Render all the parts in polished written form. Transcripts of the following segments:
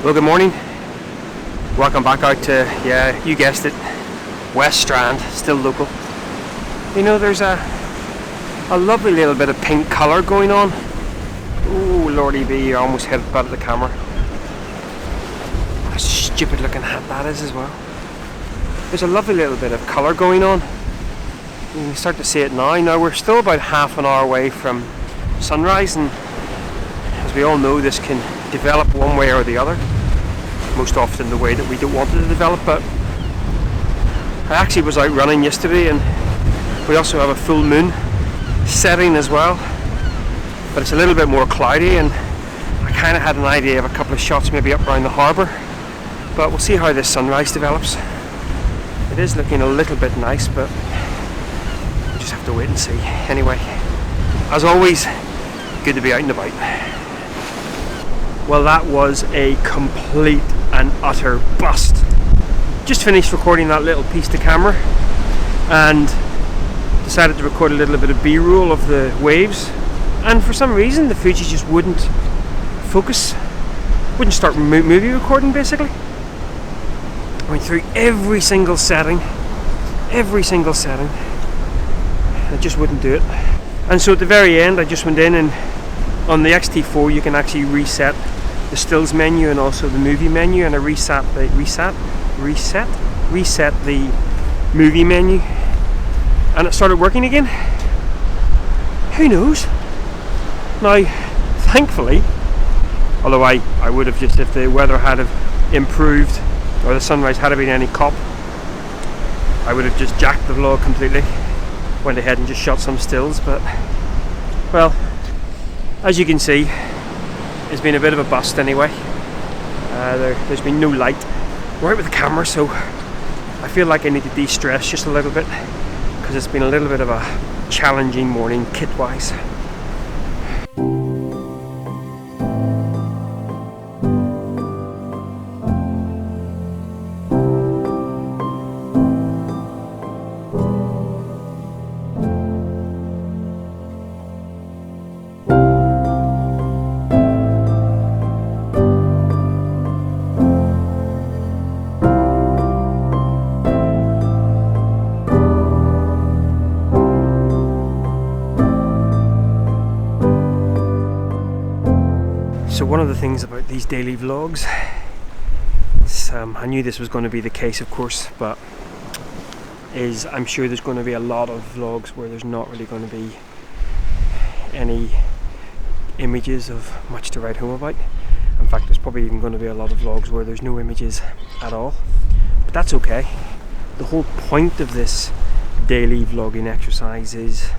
Well, good morning. Welcome back out to, yeah, you guessed it, West Strand, still local. You know, there's a lovely little bit of pink colour going on. Ooh, lordy be, I almost hit it out of the camera. What a stupid looking hat that is as well. There's a lovely little bit of colour going on. You can start to see it now. Now we're still about half an hour away from sunrise, and as we all know, this can develop one way or the other. Most often the way that we don't want it to develop, but I actually was out running yesterday and we also have a full moon setting as well, but it's a little bit more cloudy, and I kind of had an idea of a couple of shots maybe up around the harbour, but we'll see how this sunrise develops. It is looking a little bit nice, but we'll just have to wait and see. Anyway, as always, good to be out and about. Well, that was a complete and utter bust. Just finished recording that little piece to camera and decided to record a little bit of B-roll of the waves, and for some reason the Fuji just wouldn't focus, wouldn't start movie recording basically. I went through every single setting, it just wouldn't do it. And so at the very end I just went in, and on the X-T4 you can actually reset the stills menu and also the movie menu, and I reset the movie menu, and it started working again. Who knows? Now, thankfully, although I would have just, if the weather had have improved or the sunrise had been any cop, I would have just jacked the vlog completely, went ahead and just shot some stills, but well, as you can see, it's been a bit of a bust anyway. There's been no light. We're out with the camera, so I feel like I need to de-stress just a little bit, because it's been a little bit of a challenging morning kit-wise. So one of the things about these daily vlogs, I knew this was going to be the case of course, but is I'm sure there's going to be a lot of vlogs where there's not really going to be any images of much to write home about. In fact, there's probably even going to be a lot of vlogs where there's no images at all, but that's okay. The whole point of this daily vlogging exercise is,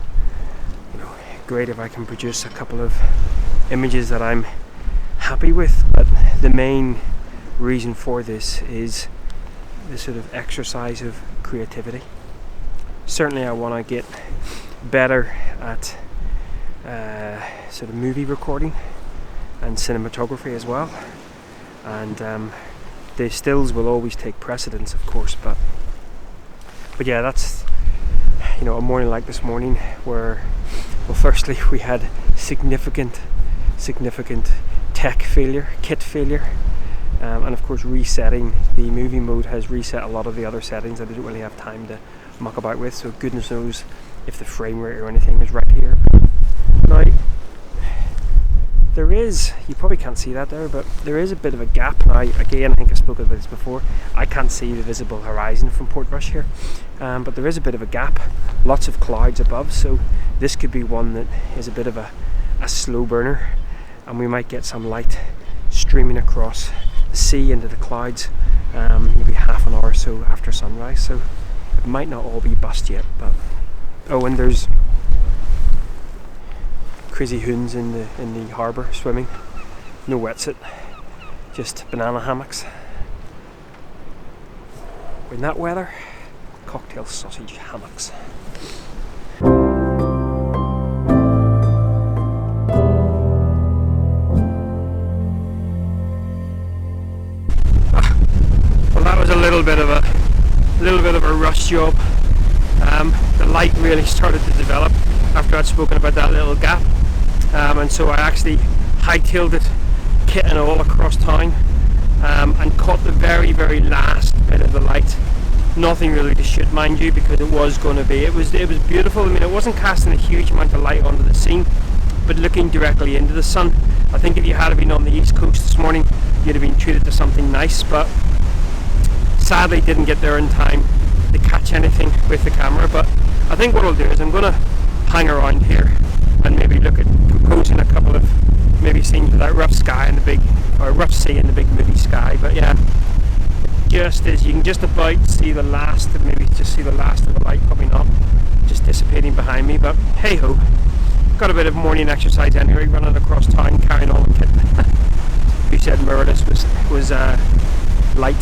you know, great if I can produce a couple of images that I'm happy with, but the main reason for this is this sort of exercise of creativity. Certainly I want to get better at sort of movie recording and cinematography as well, and the stills will always take precedence of course, but yeah, that's, you know, a morning like this morning where, well, firstly we had significant kit failure, and of course resetting the movie mode has reset a lot of the other settings that I didn't really have time to muck about with, so goodness knows if the frame rate or anything is right here. Now there is, you probably can't see that there, but there is a bit of a gap. Now again, I think I've spoken about this before, I can't see the visible horizon from Portrush here, but there is a bit of a gap, lots of clouds above, so this could be one that is a bit of a slow burner, and we might get some light streaming across the sea into the clouds maybe half an hour or so after sunrise, so it might not all be bust yet. But oh, and there's crazy hoons in the harbour swimming, no wetsuit, just banana hammocks. In that weather, cocktail sausage hammocks. A little bit of a rush job. The light really started to develop after I'd spoken about that little gap, and so I actually hightailed it, kit and all, across town and caught the very, very last bit of the light. Nothing really to shoot, mind you, because it was going to be. It was beautiful. I mean, it wasn't casting a huge amount of light onto the scene, but looking directly into the sun. I think if you had been on the east coast this morning, you'd have been treated to something nice, but sadly didn't get there in time to catch anything with the camera. But I think what I'll do is I'm going to hang around here and maybe look at composing a couple of maybe scenes with that rough sky and the big, or rough sea and the big moody sky. But yeah, just as you can just about see the last of, maybe just see the last of the light, probably not, just dissipating behind me. But hey ho, got a bit of morning exercise anyway, running across town carrying on the kit. Who said mirrorless was light?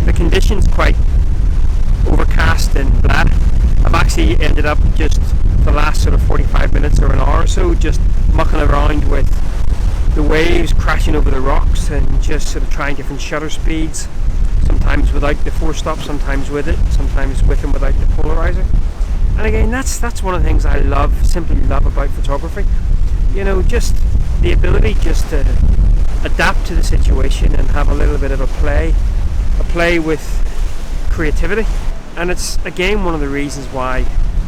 The conditions quite overcast and bad. I've actually ended up just the last sort of 45 minutes or an hour or so just mucking around with the waves crashing over the rocks and just sort of trying different shutter speeds, sometimes without the 4-stop, sometimes with it, sometimes with and without the polarizer. And again, that's one of the things I love, simply love about photography. You know, just the ability just to adapt to the situation and have a little bit of a play with creativity. And it's again one of the reasons why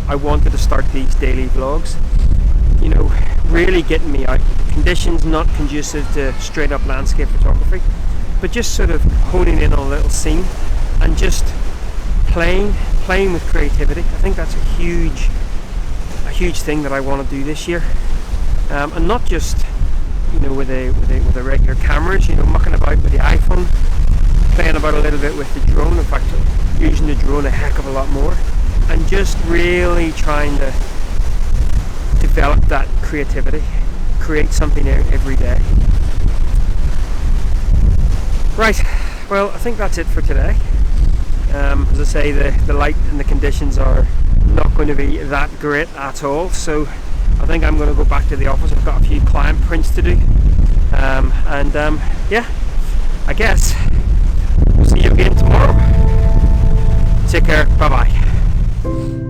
I wanted to start these daily vlogs. You know, really getting me out. Conditions not conducive to straight up landscape photography, but just sort of honing in on a little scene and just playing with creativity. I think that's a huge thing that I want to do this year, and not just, you know, with a regular cameras. You know, mucking about with the iPhone, playing about a little bit with the drone. In fact, using the drone a heck of a lot more, and just really trying to develop that creativity, create something every day. Right, well, I think that's it for today. As I say, the light and the conditions are not going to be that great at all, so I think I'm going to go back to the office. I've got a few client prints to do, yeah, I guess we'll see you again tomorrow. Take care, bye bye.